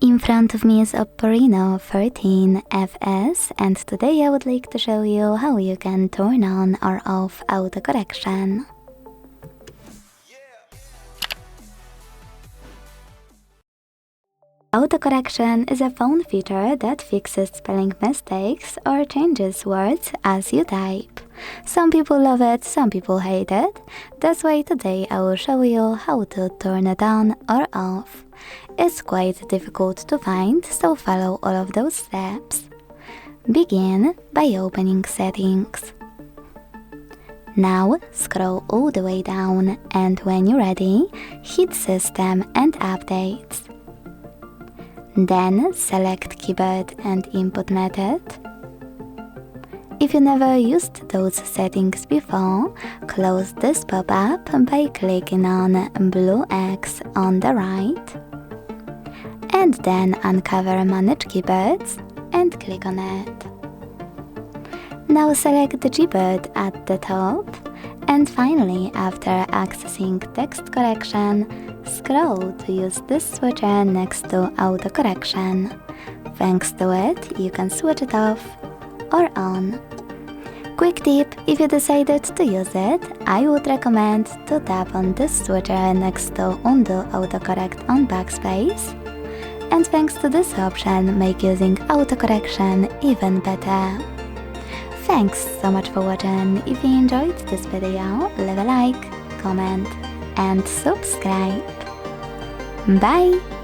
In front of me is OPPO Reno 13 FS, and today I would like to show you how you can turn on or off autocorrection. Autocorrection is a phone feature that fixes spelling mistakes or changes words as you type. Some people love it, some people hate it. That's why today I will show you how to turn it on or off. It's quite difficult to find, so follow all of those steps. Begin by opening Settings. Now scroll all the way down, and when you're ready, hit System and Updates. Then select Keyboard and Input Method. If you never used those settings before, close this pop-up by clicking on blue X on the right. And then uncover Manage Keyboards and click on it. Now select the Gboard at the top, and finally, after accessing text correction, scroll to use this switcher next to autocorrection. Thanks to it, you can switch it off or on. Quick tip, if you decided to use it, I would recommend to tap on this switcher next to Undo Autocorrect on Backspace. And thanks to this option, make using autocorrection even better. Thanks so much for watching. If you enjoyed this video, leave a like, comment and subscribe. Bye!